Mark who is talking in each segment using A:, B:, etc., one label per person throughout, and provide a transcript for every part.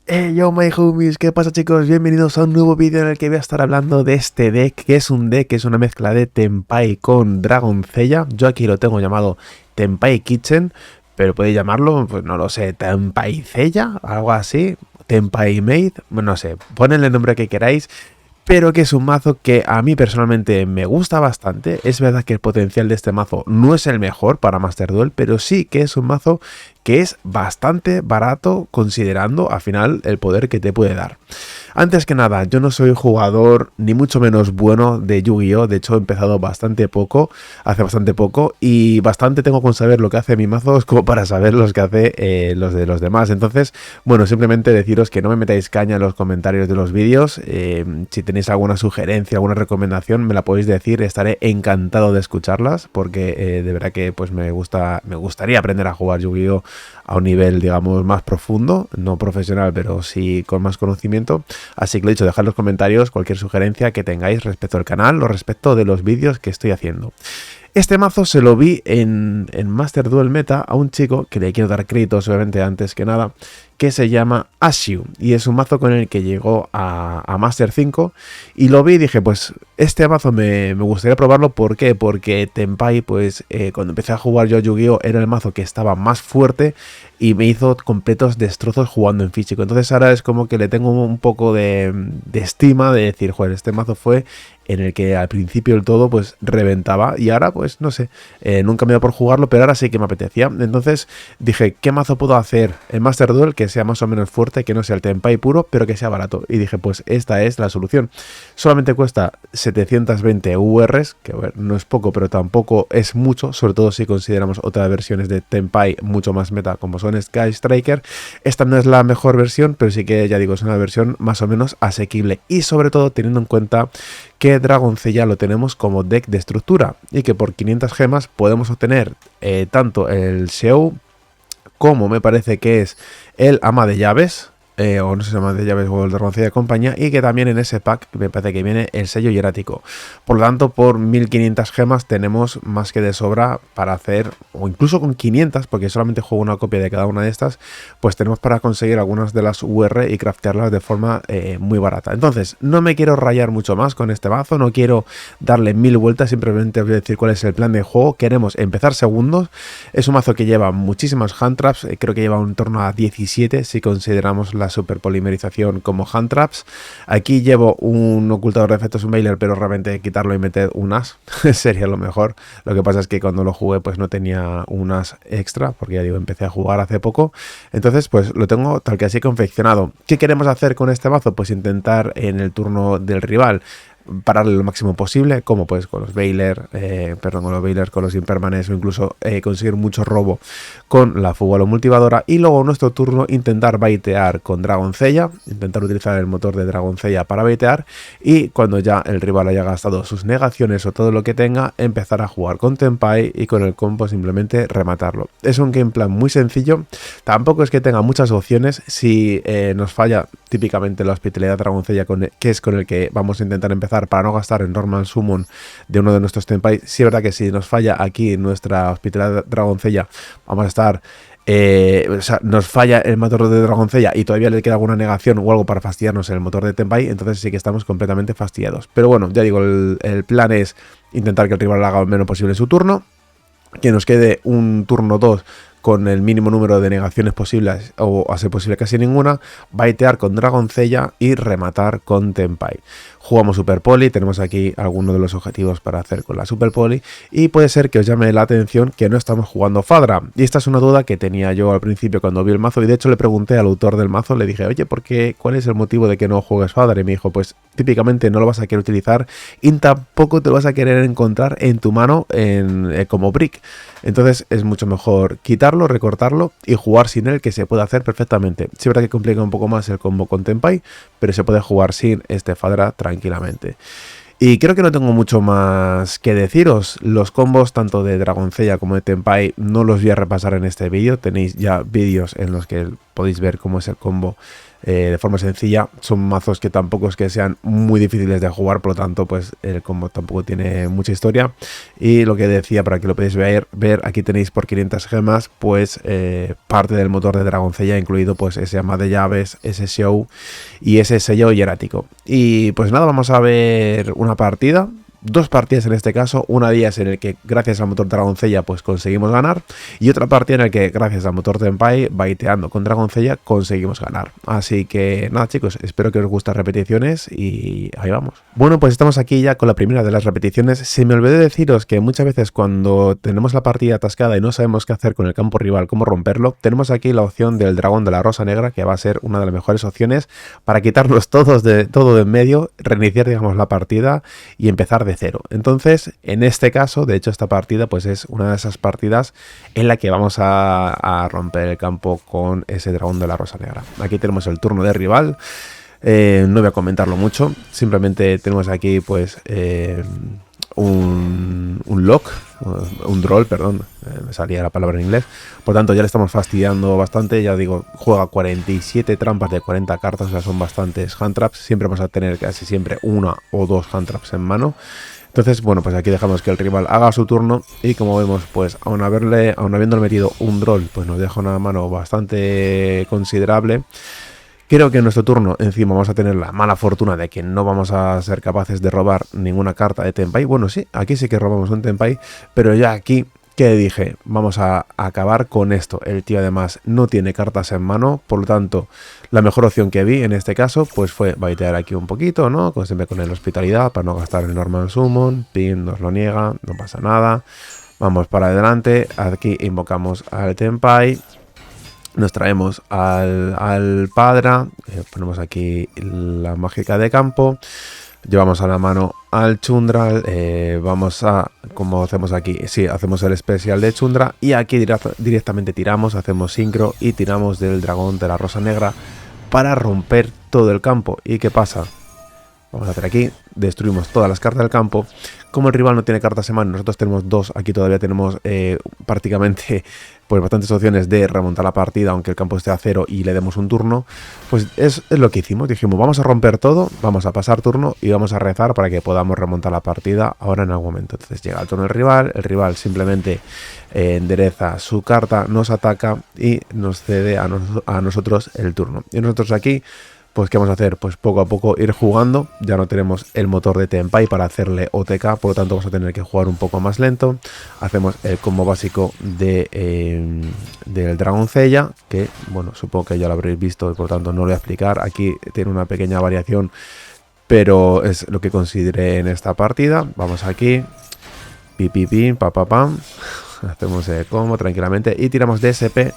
A: Yo, my homies, ¿qué pasa, chicos? Bienvenidos a un nuevo vídeo en el que voy a estar hablando de este deck, que es un deck que es una mezcla de Tenpai con Dragoncella. Yo aquí lo tengo llamado Tenpai Kitchen, pero podéis llamarlo, pues no lo sé, Tenpai Cella, algo así, Tenpai Maid, bueno, no sé, ponedle el nombre que queráis. Pero que es un mazo que a mí personalmente me gusta bastante. Es verdad que el potencial de este mazo no es el mejor para Master Duel, pero sí que es un mazo que es bastante barato considerando al final el poder que te puede dar. Antes que nada, yo no soy jugador ni mucho menos bueno de Yu-Gi-Oh! De hecho he empezado hace bastante poco, y bastante tengo con saber lo que hace mi mazo como para saber los que hace los de los demás. Entonces, bueno, simplemente deciros que no me metáis caña en los comentarios de los vídeos. Si tenéis alguna sugerencia, alguna recomendación, me la podéis decir, estaré encantado de escucharlas, porque de verdad que pues me gustaría aprender a jugar Yu-Gi-Oh! A un nivel, digamos, más profundo, no profesional, pero sí con más conocimiento. Así que lo he dicho, dejad en los comentarios cualquier sugerencia que tengáis respecto al canal o respecto de los vídeos que estoy haciendo. Este mazo se lo vi en Master Duel Meta a un chico, que le quiero dar créditos obviamente antes que nada, que se llama Ashu, y es un mazo con el que llegó a Master 5, y lo vi y dije, pues este mazo me gustaría probarlo. ¿Por qué? Porque Tenpai, pues cuando empecé a jugar yo a Yu-Gi-Oh! Era el mazo que estaba más fuerte y me hizo completos destrozos jugando en físico. Entonces ahora es como que le tengo un poco de estima, de decir, joder, este mazo fue en el que al principio del todo pues reventaba, y ahora pues no sé, nunca me he dado por jugarlo, pero ahora sí que me apetecía. Entonces dije, ¿qué mazo puedo hacer en Master Duel que sea más o menos fuerte, que no sea el Tenpai puro, pero que sea barato? Y dije, pues esta es la solución. Solamente cuesta 720 URs, que bueno, no es poco, pero tampoco es mucho, sobre todo si consideramos otras versiones de Tenpai mucho más meta, como son Sky Striker. Esta no es la mejor versión, pero sí que, ya digo, es una versión más o menos asequible, y sobre todo teniendo en cuenta que Dragoncella lo tenemos como deck de estructura, y que por 500 gemas podemos obtener tanto el Sheu como me parece que es el Ama de Llaves, o no sé si Ama de Llaves o el Dragoncella de compañía, y que también en ese pack me parece que viene el sello hierático. Por lo tanto, por 1500 gemas tenemos más que de sobra para hacer, o incluso con 500, porque solamente juego una copia de cada una de estas, pues tenemos para conseguir algunas de las UR y craftearlas de forma muy barata. Entonces, no me quiero rayar mucho más con este mazo, no quiero darle mil vueltas, simplemente os voy a decir cuál es el plan de juego. Queremos empezar segundos. Es un mazo que lleva muchísimas hand traps, creo que lleva en torno a 17 si consideramos la superpolimerización como hand traps. Aquí llevo un ocultador de efectos, un Mailer, pero realmente quitarlo y meter un as sería lo mejor. Lo que pasa es que cuando lo jugué pues no tenía un as extra, porque ya digo, empecé a jugar hace poco. Entonces pues lo tengo tal que así confeccionado. ¿Qué queremos hacer con este mazo? Pues intentar en el turno del rival pararle lo máximo posible, como pues con los Bailer, con los Impermanents, o incluso conseguir mucho robo con la fuga o multivadora, y luego en nuestro turno intentar baitear con Dragoncella, intentar utilizar el motor de Dragoncella para baitear, y cuando ya el rival haya gastado sus negaciones o todo lo que tenga, empezar a jugar con Tenpai y con el combo simplemente rematarlo. Es un game plan muy sencillo, tampoco es que tenga muchas opciones. Si nos falla típicamente la hospitalidad Dragoncella, que es con el que vamos a intentar empezar para no gastar en Normal Summon de uno de nuestros Tenpai, sí es verdad que si nos falla aquí nuestra hospitalidad Dragoncella, vamos a estar o sea, nos falla el motor de Dragoncella y todavía le queda alguna negación o algo para fastidiarnos en el motor de Tenpai, entonces sí que estamos completamente fastidiados. Pero bueno, ya digo, el plan es intentar que el rival haga lo menos posible en su turno, que nos quede un turno 2 con el mínimo número de negaciones posibles, o a ser posible casi ninguna, baitear con Dragoncella y rematar con Tenpai. Jugamos Super Poli, tenemos aquí algunos de los objetivos para hacer con la Super Poli, y puede ser que os llame la atención que no estamos jugando Fadra, y esta es una duda que tenía yo al principio cuando vi el mazo, y de hecho le pregunté al autor del mazo, le dije, oye, ¿cuál es el motivo de que no juegues Fadra? Y me dijo, pues típicamente no lo vas a querer utilizar y tampoco te lo vas a querer encontrar en tu mano como brick. Entonces es mucho mejor quitarlo, recortarlo y jugar sin él, que se puede hacer perfectamente. Sí, es verdad que complica un poco más el combo con Tenpai, pero se puede jugar sin este Fadra tranquilamente. Y creo que no tengo mucho más que deciros. Los combos tanto de Dragoncella como de Tenpai no los voy a repasar en este vídeo. Tenéis ya vídeos en los que podéis ver cómo es el combo de forma sencilla. Son mazos que tampoco es que sean muy difíciles de jugar, por lo tanto pues el combo tampoco tiene mucha historia. Y lo que decía, para que lo podáis ver, aquí tenéis por 500 gemas pues parte del motor de Dragoncella, incluido pues ese ama de llaves, ese show y ese sello hierático. Y pues nada, vamos a ver una partida. Dos partidas en este caso, una de ellas en el que gracias al motor Dragoncella pues conseguimos ganar, y otra partida en el que gracias al motor Tenpai, baiteando con Dragoncella, conseguimos ganar. Así que nada chicos, espero que os gusten las repeticiones y ahí vamos. Bueno, pues estamos aquí ya con la primera de las repeticiones. Se me olvidó deciros que muchas veces cuando tenemos la partida atascada y no sabemos qué hacer con el campo rival, cómo romperlo, tenemos aquí la opción del dragón de la rosa negra, que va a ser una de las mejores opciones para quitarnos todo de en medio, reiniciar digamos la partida y empezar de cero. Entonces, en este caso, de hecho esta partida pues es una de esas partidas en la que vamos a romper el campo con ese dragón de la rosa negra. Aquí tenemos el turno de rival. No voy a comentarlo mucho, simplemente tenemos aquí pues un lock, un droll, perdón, me salía la palabra en inglés. Por tanto ya le estamos fastidiando bastante. Ya digo, juega 47 trampas de 40 cartas, o sea, son bastantes hand traps. Siempre vamos a tener casi siempre una o dos hand traps en mano. Entonces, bueno, pues aquí dejamos que el rival haga su turno y como vemos, pues aun habiéndole metido un droll, pues nos deja una mano bastante considerable. Creo que en nuestro turno encima vamos a tener la mala fortuna de que no vamos a ser capaces de robar ninguna carta de Tenpai. Bueno, sí, aquí sí que robamos un Tenpai, pero ya aquí, ¿qué dije? Vamos a acabar con esto. El tío además no tiene cartas en mano, por lo tanto, la mejor opción que vi en este caso pues fue baitear aquí un poquito, ¿no? Como siempre con el hospitalidad, para no gastar el normal summon. Pin nos lo niega, no pasa nada. Vamos para adelante, aquí invocamos al Tenpai. Nos traemos al Padra, ponemos aquí la mágica de campo, llevamos a la mano al Chundra, vamos a, como hacemos aquí, sí, hacemos el especial de Chundra y aquí directamente tiramos, hacemos sincro y tiramos del dragón de la rosa negra para romper todo el campo. ¿Y qué pasa? Vamos a hacer aquí, destruimos todas las cartas del campo. Como el rival no tiene cartas en mano, nosotros tenemos dos, aquí todavía tenemos prácticamente pues bastantes opciones de remontar la partida, aunque el campo esté a cero y le demos un turno. Pues es lo que hicimos, dijimos vamos a romper todo, vamos a pasar turno y vamos a rezar para que podamos remontar la partida ahora en algún momento. Entonces llega el turno del el rival simplemente endereza su carta, nos ataca y nos cede a nosotros el turno. Y nosotros aquí, pues ¿qué vamos a hacer? Pues poco a poco ir jugando. Ya no tenemos el motor de Tenpai para hacerle OTK, por lo tanto vamos a tener que jugar un poco más lento. Hacemos el combo básico del Dragoncella, que bueno, supongo que ya lo habréis visto y por lo tanto no lo voy a explicar. Aquí tiene una pequeña variación, pero es lo que consideré en esta partida. Vamos aquí, pipipim, papapam. Hacemos el combo tranquilamente y tiramos DSP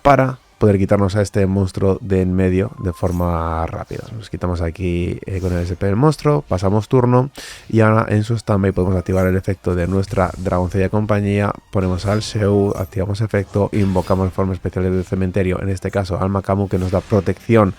A: para poder quitarnos a este monstruo de en medio de forma rápida. Nos quitamos aquí con el SP del monstruo, pasamos turno y ahora en su standby podemos activar el efecto de nuestra Dragoncella compañía, ponemos al Sheu, activamos efecto, invocamos de forma especial del cementerio, en este caso al Makamu, que nos da protección.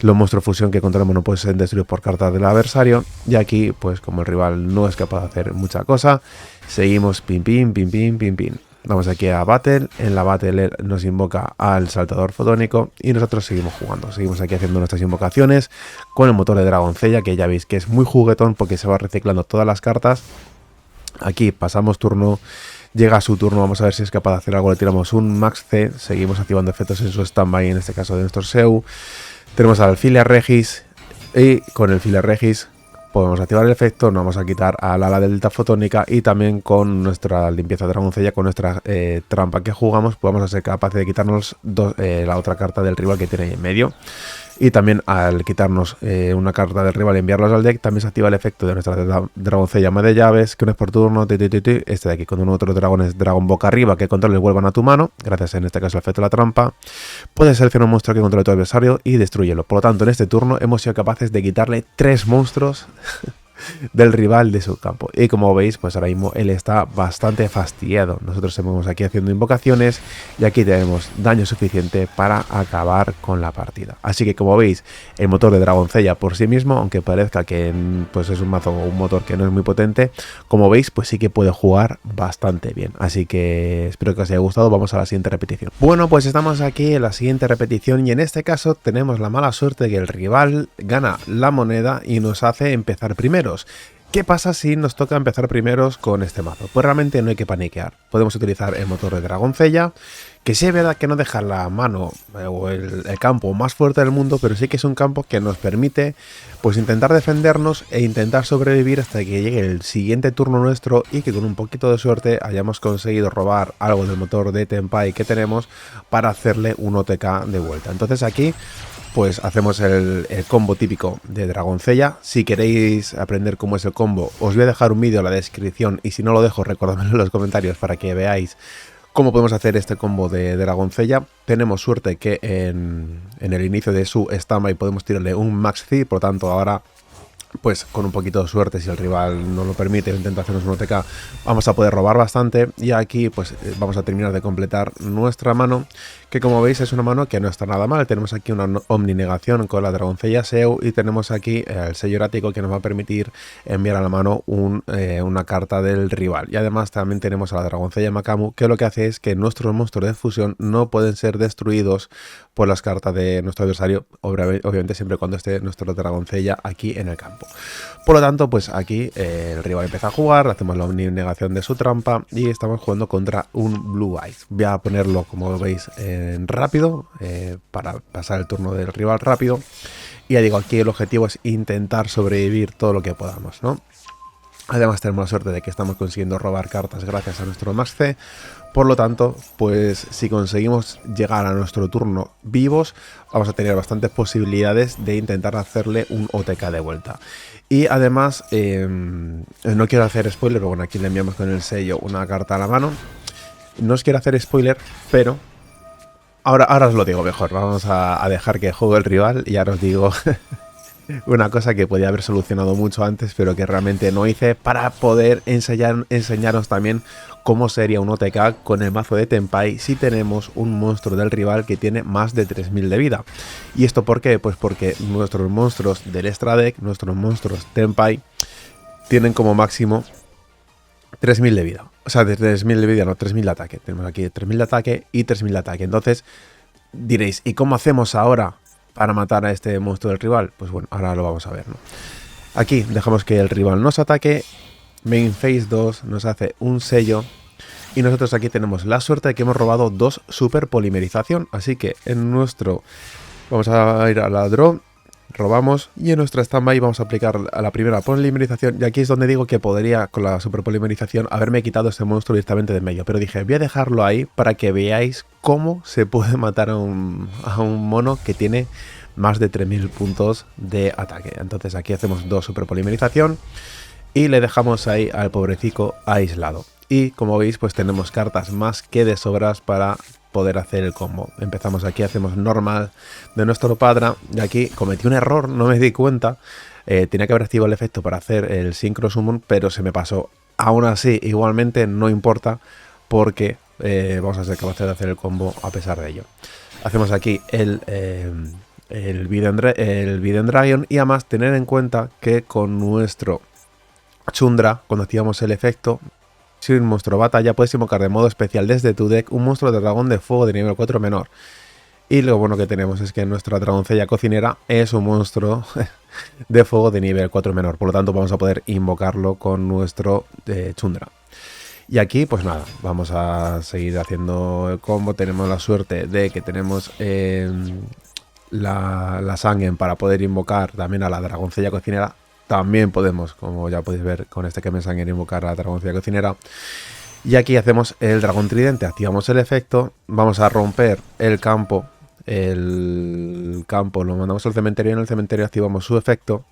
A: Los monstruos fusión que controlamos no pueden ser destruidos por cartas del adversario. Y aquí, pues como el rival no es capaz de hacer mucha cosa, seguimos pim pim, pim pim, pim pim. Vamos aquí a Battle, en la Battle nos invoca al saltador fotónico y nosotros seguimos jugando. Seguimos aquí haciendo nuestras invocaciones con el motor de Dragoncella, que ya veis que es muy juguetón porque se va reciclando todas las cartas. Aquí pasamos turno, llega su turno, vamos a ver si es capaz de hacer algo. Le tiramos un Max C, seguimos activando efectos en su standby, en este caso de nuestro Seu. Tenemos al Filia Regis y con el Filia Regis podemos activar el efecto, nos vamos a quitar al ala delta fotónica y también con nuestra limpieza Dragoncella, con nuestra trampa que jugamos, podemos ser capaces de quitarnos la otra carta del rival que tiene ahí en medio. Y también al quitarnos una carta del rival y enviarlos al deck, también se activa el efecto de nuestra Dragoncella de llaves, que no es por turno, este de aquí, cuando uno de otros dragones dragón boca arriba que controles vuelvan a tu mano, gracias en este caso al efecto de la trampa, puedes seleccionar un monstruo que controle tu adversario y destruyelo. Por lo tanto, en este turno hemos sido capaces de quitarle 3 monstruos del rival de su campo. Y como veis, pues ahora mismo él está bastante fastidiado. Nosotros seguimos aquí haciendo invocaciones y aquí tenemos daño suficiente para acabar con la partida. Así que como veis, el motor de Dragoncella por sí mismo, aunque parezca que pues es un mazo o un motor que no es muy potente, como veis, pues sí que puede jugar bastante bien. Así que espero que os haya gustado. Vamos a la siguiente repetición. Bueno, pues estamos aquí en la siguiente repetición y en este caso tenemos la mala suerte de que el rival gana la moneda y nos hace empezar primeros. ¿Qué pasa si nos toca empezar primeros con este mazo? Pues realmente no hay que paniquear. Podemos utilizar el motor de Dragoncella, que sí es verdad que no deja la mano o el campo más fuerte del mundo, pero sí que es un campo que nos permite pues intentar defendernos e intentar sobrevivir hasta que llegue el siguiente turno nuestro y que con un poquito de suerte hayamos conseguido robar algo del motor de Tenpai que tenemos para hacerle un OTK de vuelta. Entonces aquí pues hacemos el combo típico de Dragoncella. Si queréis aprender cómo es el combo, os voy a dejar un vídeo en la descripción y si no lo dejo, recordadmelo en los comentarios para que veáis cómo podemos hacer este combo de Dragoncella. Tenemos suerte que en el inicio de su standby podemos tirarle un Max C, por lo tanto ahora pues con un poquito de suerte, si el rival no lo permite, intenta hacernos un OTK, vamos a poder robar bastante. Y aquí pues vamos a terminar de completar nuestra mano, que como veis es una mano que no está nada mal. Tenemos aquí una omninegación con la Dragoncella Seu y tenemos aquí el sello erático que nos va a permitir enviar a la mano una carta del rival. Y además también tenemos a la Dragoncella Makamu, que lo que hace es que nuestros monstruos de fusión no pueden ser destruidos por las cartas de nuestro adversario, obviamente siempre cuando esté nuestro Dragoncella aquí en el campo. Por lo tanto, pues aquí el rival empieza a jugar, hacemos la omninegación de su trampa y estamos jugando contra un Blue Eyes. Voy a ponerlo, como veis, en rápido para pasar el turno del rival rápido. Y ya digo, aquí el objetivo es intentar sobrevivir todo lo que podamos, ¿no? Además tenemos la suerte de que estamos consiguiendo robar cartas gracias a nuestro Max C. Por lo tanto, pues si conseguimos llegar a nuestro turno vivos, vamos a tener bastantes posibilidades de intentar hacerle un OTK de vuelta. Y además, no quiero hacer spoiler, pero bueno, aquí le enviamos con el sello una carta a la mano. No os quiero hacer spoiler, pero ahora os lo digo mejor. Vamos a dejar que juegue el rival y ahora os digo una cosa que podía haber solucionado mucho antes, pero que realmente no hice, para poder enseñaros también cómo sería un OTK con el mazo de Tenpai si tenemos un monstruo del rival que tiene más de 3000 de vida. ¿Y esto por qué? Pues porque nuestros monstruos del extra deck, nuestros monstruos Tenpai, tienen como máximo 3000 de vida. O sea, de 3000 de vida, no, 3000 de ataque. Tenemos aquí 3000 de ataque y 3000 de ataque. Entonces diréis, ¿y cómo hacemos ahora para matar a este monstruo del rival? Pues bueno, ahora lo vamos a ver, ¿no? Aquí dejamos que el rival nos ataque. Main Phase 2 nos hace un sello. Y nosotros aquí tenemos la suerte de que hemos robado 2 super polimerización. Así que en nuestro... vamos a ir a la draw. Robamos y en nuestra standby vamos a aplicar a la primera polimerización. Y aquí es donde digo que podría, con la super polimerización, haberme quitado este monstruo directamente de en medio. Pero dije, voy a dejarlo ahí para que veáis cómo se puede matar a un mono que tiene más de 3000 puntos de ataque. Entonces aquí hacemos 2 super polimerización y le dejamos ahí al pobrecico aislado. Y como veis, pues tenemos cartas más que de sobras para poder hacer el combo. Empezamos aquí, hacemos normal de nuestro Padra y aquí cometí un error, no me di cuenta. Tenía que haber activado el efecto para hacer el Synchro Summon, pero se me pasó. Aún así, igualmente no importa porque vamos a ser capaces de hacer el combo a pesar de ello. Hacemos aquí el Biden Dragon y además tener en cuenta que con nuestro Chundra, cuando activamos el efecto, si un monstruo batalla, puedes invocar de modo especial desde tu deck un monstruo de dragón de fuego de nivel 4 menor. Y lo bueno que tenemos es que nuestra Dragoncella cocinera es un monstruo de fuego de nivel 4 menor. Por lo tanto, vamos a poder invocarlo con nuestro Chundra. Y aquí, pues nada, vamos a seguir haciendo el combo. Tenemos la suerte de que tenemos la Sangen para poder invocar también a la Dragoncella cocinera. También podemos, como ya podéis ver, con este que me sangre invocar a la Dragoncella cocinera. Y aquí hacemos el dragón tridente, activamos el efecto, vamos a romper el campo. El campo lo mandamos al cementerio y en el cementerio activamos su efecto,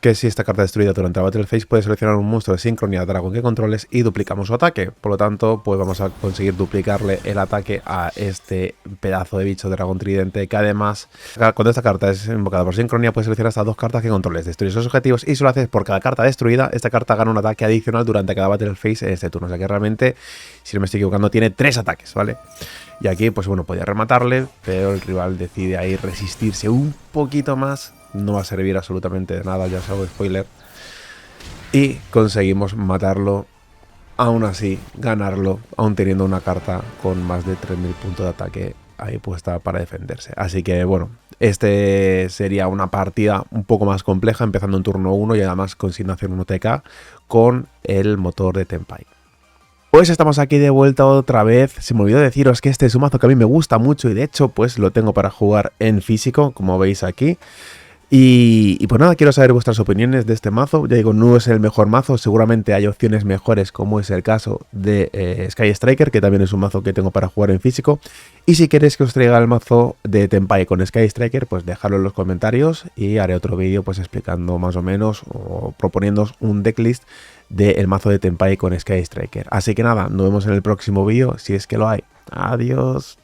A: que si esta carta es destruida durante la Battle Phase, puedes seleccionar un monstruo de sincronía dragón que controles y duplicamos su ataque. Por lo tanto, pues vamos a conseguir duplicarle el ataque a este pedazo de bicho dragón tridente, que además, cuando esta carta es invocada por sincronía, puedes seleccionar hasta 2 cartas que controles, destruir esos objetivos, y si lo haces por cada carta destruida, esta carta gana un ataque adicional durante cada Battle Phase en este turno. O sea que realmente, si no me estoy equivocando, tiene 3 ataques, ¿vale? Y aquí, pues bueno, podía rematarle, pero el rival decide ahí resistirse un poquito más. No va a servir absolutamente de nada, ya os hago spoiler. Y conseguimos matarlo, aún así ganarlo, aún teniendo una carta con más de 3000 puntos de ataque ahí puesta para defenderse. Así que bueno, este sería una partida un poco más compleja, empezando en turno 1 y además con asignación 1TK con el motor de Tenpai. Pues estamos aquí de vuelta otra vez. Se me olvidó deciros que este es un mazo que a mí me gusta mucho y de hecho pues lo tengo para jugar en físico, como veis aquí. Y pues nada, quiero saber vuestras opiniones de este mazo. Ya digo, no es el mejor mazo, seguramente hay opciones mejores, como es el caso de Sky Striker, que también es un mazo que tengo para jugar en físico. Y si queréis que os traiga el mazo de Tenpai con Sky Striker, pues dejadlo en los comentarios y haré otro vídeo pues explicando más o menos o proponiéndoos un decklist del mazo de Tenpai con Sky Striker. Así que nada, nos vemos en el próximo vídeo, si es que lo hay. Adiós.